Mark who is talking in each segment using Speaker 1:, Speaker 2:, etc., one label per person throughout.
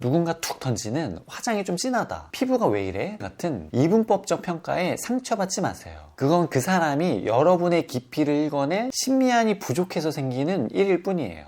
Speaker 1: 누군가 툭 던지는 화장이 좀 진하다, 피부가 왜 이래? 같은 이분법적 평가에 상처받지 마세요. 그건 그 사람이 여러분의 깊이를 읽어낼 심미안이 부족해서 생기는 일일 뿐이에요.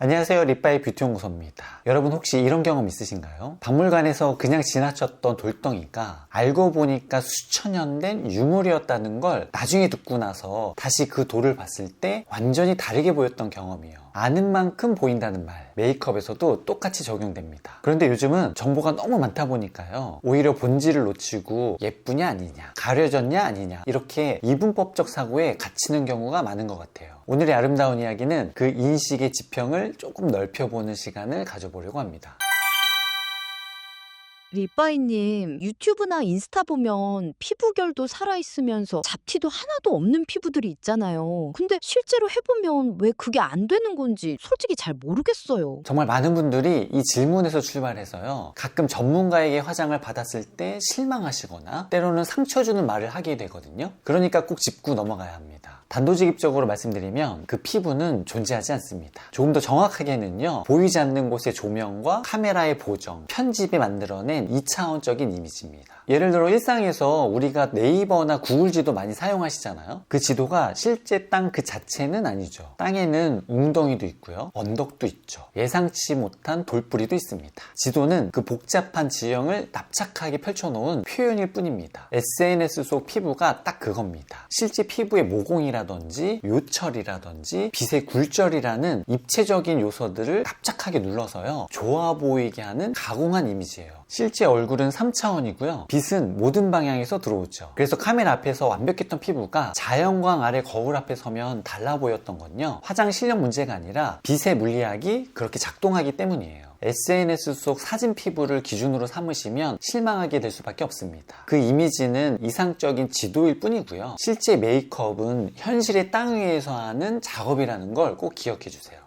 Speaker 1: 안녕하세요, 립바이 뷰티연구소입니다. 여러분 혹시 이런 경험 있으신가요? 박물관에서 그냥 지나쳤던 돌덩이가 알고 보니까 수천 년 된 유물이었다는 걸 나중에 듣고 나서 다시 그 돌을 봤을 때 완전히 다르게 보였던 경험이요. 아는 만큼 보인다는 말, 메이크업에서도 똑같이 적용됩니다. 그런데 요즘은 정보가 너무 많다 보니까요, 오히려 본질을 놓치고 예쁘냐 아니냐, 가려졌냐 아니냐, 이렇게 이분법적 사고에 갇히는 경우가 많은 것 같아요. 오늘의 아름다운 이야기는 그 인식의 지평을 조금 넓혀보는 시간을 가져보려고 합니다.
Speaker 2: 립바이님, 유튜브나 인스타 보면 피부결도 살아있으면서 잡티도 하나도 없는 피부들이 있잖아요. 근데 실제로 해보면 왜 그게 안 되는 건지 솔직히 잘 모르겠어요.
Speaker 1: 정말 많은 분들이 이 질문에서 출발해서요, 가끔 전문가에게 화장을 받았을 때 실망하시거나 때로는 상처 주는 말을 하게 되거든요. 그러니까 꼭 짚고 넘어가야 합니다. 단도직입적으로 말씀드리면 그 피부는 존재하지 않습니다. 조금 더 정확하게는요, 보이지 않는 곳의 조명과 카메라의 보정, 편집이 만들어낸 2차원적인 이미지입니다. 예를 들어 일상에서 우리가 네이버나 구글 지도 많이 사용하시잖아요. 그 지도가 실제 땅 그 자체는 아니죠. 땅에는 웅덩이도 있고요, 언덕도 있죠, 예상치 못한 돌뿌리도 있습니다. 지도는 그 복잡한 지형을 납작하게 펼쳐놓은 표현일 뿐입니다. SNS 속 피부가 딱 그겁니다. 실제 피부의 모공이라든지 요철이라든지 빛의 굴절이라는 입체적인 요소들을 납작하게 눌러서요, 좋아 보이게 하는 가공한 이미지예요. 실제 얼굴은 3차원이고요. 빛은 모든 방향에서 들어오죠. 그래서 카메라 앞에서 완벽했던 피부가 자연광 아래 거울 앞에 서면 달라 보였던 건요, 화장 실력 문제가 아니라 빛의 물리학이 그렇게 작동하기 때문이에요. SNS 속 사진 피부를 기준으로 삼으시면 실망하게 될 수밖에 없습니다. 그 이미지는 이상적인 지도일 뿐이고요, 실제 메이크업은 현실의 땅 위에서 하는 작업이라는 걸 꼭 기억해 주세요.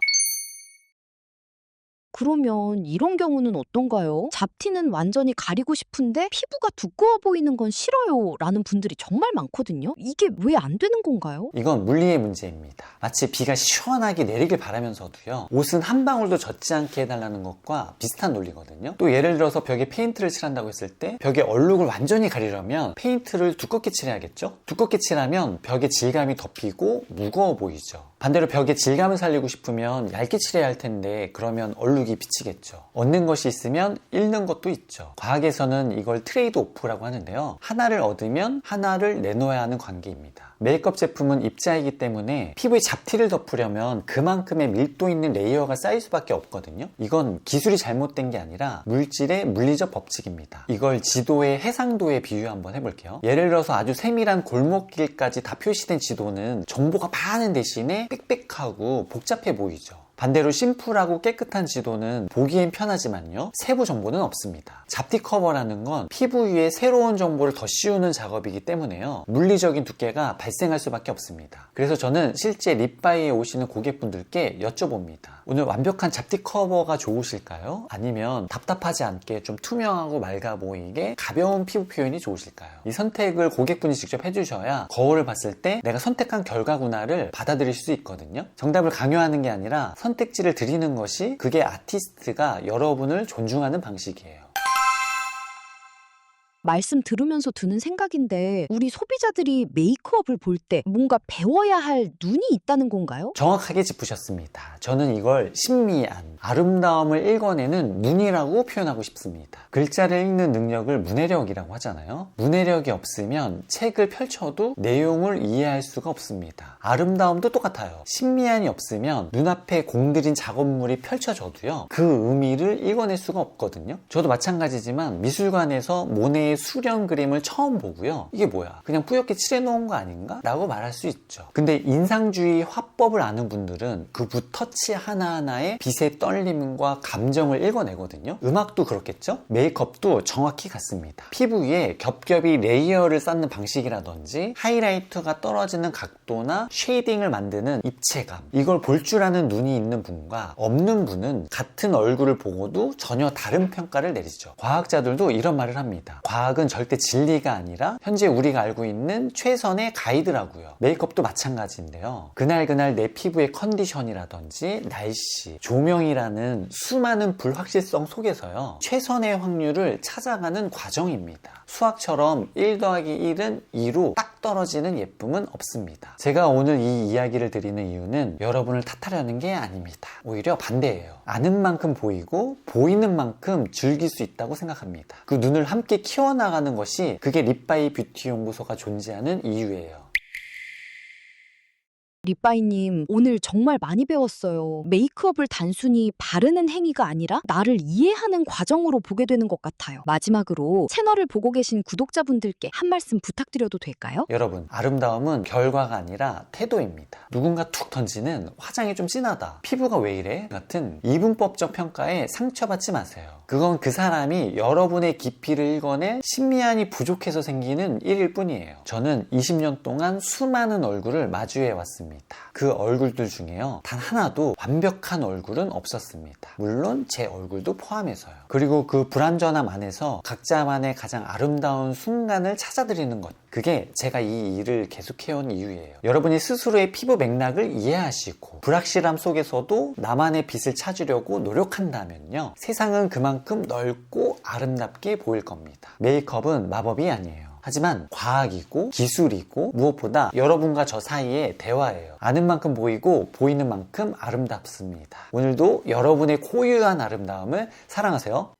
Speaker 2: 그러면 이런 경우는 어떤가요? 잡티는 완전히 가리고 싶은데 피부가 두꺼워 보이는 건 싫어요 라는 분들이 정말 많거든요. 이게 왜 안 되는 건가요?
Speaker 1: 이건 물리의 문제입니다. 마치 비가 시원하게 내리길 바라면서도요, 옷은 한 방울도 젖지 않게 해달라는 것과 비슷한 논리거든요. 또 예를 들어서 벽에 페인트를 칠한다고 했을 때 벽에 얼룩을 완전히 가리려면 페인트를 두껍게 칠해야겠죠? 두껍게 칠하면 벽에 질감이 덮이고 무거워 보이죠. 반대로 벽에 질감을 살리고 싶으면 얇게 칠해야 할 텐데 그러면 얼룩이 비치겠죠. 얻는 것이 있으면 잃는 것도 있죠. 과학에서는 이걸 트레이드 오프라고 하는데요, 하나를 얻으면 하나를 내놓아야 하는 관계입니다. 메이크업 제품은 입자이기 때문에 피부에 잡티를 덮으려면 그만큼의 밀도 있는 레이어가 쌓일 수밖에 없거든요. 이건 기술이 잘못된 게 아니라 물질의 물리적 법칙입니다. 이걸 지도의 해상도에 비유 한번 해볼게요. 예를 들어서 아주 세밀한 골목길까지 다 표시된 지도는 정보가 많은 대신에 빽빽하고 복잡해 보이죠. 반대로 심플하고 깨끗한 지도는 보기엔 편하지만요, 세부 정보는 없습니다. 잡티 커버라는 건 피부 위에 새로운 정보를 더 씌우는 작업이기 때문에요, 물리적인 두께가 발생할 수밖에 없습니다. 그래서 저는 실제 립바이에 오시는 고객분들께 여쭤봅니다. 오늘 완벽한 잡티 커버가 좋으실까요? 아니면 답답하지 않게 좀 투명하고 맑아 보이게 가벼운 피부 표현이 좋으실까요? 이 선택을 고객분이 직접 해주셔야 거울을 봤을 때 내가 선택한 결과구나를 받아들일 수 있거든요. 정답을 강요하는 게 아니라 선택지를 드리는 것이, 그게 아티스트가 여러분을 존중하는 방식이에요.
Speaker 2: 말씀 들으면서 드는 생각인데, 우리 소비자들이 메이크업을 볼 때 뭔가 배워야 할 눈이 있다는 건가요?
Speaker 1: 정확하게 짚으셨습니다. 저는 이걸 신미안, 아름다움을 읽어내는 눈이라고 표현하고 싶습니다. 글자를 읽는 능력을 문해력이라고 하잖아요. 문해력이 없으면 책을 펼쳐도 내용을 이해할 수가 없습니다. 아름다움도 똑같아요. 신미안이 없으면 눈앞에 공들인 작업물이 펼쳐져도요, 그 의미를 읽어낼 수가 없거든요. 저도 마찬가지지만 미술관에서 모네의 수련 그림을 처음 보고요, 이게 뭐야, 그냥 뿌옇게 칠해놓은 거 아닌가? 라고 말할 수 있죠. 근데 인상주의 화법을 아는 분들은 그 붓터치 하나하나의 빛의 떨림과 감정을 읽어내거든요. 음악도 그렇겠죠? 메이크업도 정확히 같습니다. 피부 위에 겹겹이 레이어를 쌓는 방식이라든지 하이라이트가 떨어지는 각도나 쉐이딩을 만드는 입체감, 이걸 볼 줄 아는 눈이 있는 분과 없는 분은 같은 얼굴을 보고도 전혀 다른 평가를 내리죠. 과학자들도 이런 말을 합니다. 과학은 절대 진리가 아니라 현재 우리가 알고 있는 최선의 가이드라고요. 메이크업도 마찬가지인데요. 그날 내 피부의 컨디션이라든지 날씨, 조명이라는 수많은 불확실성 속에서요. 최선의 확률을 찾아가는 과정입니다. 수학처럼 1 더하기 1은 2로 딱 떨어지는 예쁨은 없습니다. 제가 오늘 이 이야기를 드리는 이유는 여러분을 탓하려는 게 아닙니다. 오히려 반대예요. 아는 만큼 보이고 보이는 만큼 즐길 수 있다고 생각합니다. 그 눈을 함께 키워나가는 것이 그게 립바이 뷰티 연구소가 존재하는 이유예요.
Speaker 2: 립바이님, 오늘 정말 많이 배웠어요. 메이크업을 단순히 바르는 행위가 아니라 나를 이해하는 과정으로 보게 되는 것 같아요. 마지막으로 채널을 보고 계신 구독자분들께 한 말씀 부탁드려도 될까요?
Speaker 1: 여러분, 아름다움은 결과가 아니라 태도입니다. 누군가 툭 던지는 화장이 좀 진하다, 피부가 왜 이래? 같은 이분법적 평가에 상처받지 마세요. 그건 그 사람이 여러분의 깊이를 읽어낼 심미안이 부족해서 생기는 일일 뿐이에요. 저는 20년 동안 수많은 얼굴을 마주해 왔습니다. 그 얼굴들 중에요, 단 하나도 완벽한 얼굴은 없었습니다. 물론 제 얼굴도 포함해서요. 그리고 그 불완전함 안에서 각자만의 가장 아름다운 순간을 찾아드리는 것, 그게 제가 이 일을 계속해온 이유예요. 여러분이 스스로의 피부 맥락을 이해하시고 불확실함 속에서도 나만의 빛을 찾으려고 노력한다면요, 세상은 그만큼 넓고 아름답게 보일 겁니다. 메이크업은 마법이 아니에요. 하지만 과학이고 기술이고 무엇보다 여러분과 저 사이의 대화예요. 아는 만큼 보이고 보이는 만큼 아름답습니다. 오늘도 여러분의 고유한 아름다움을 사랑하세요.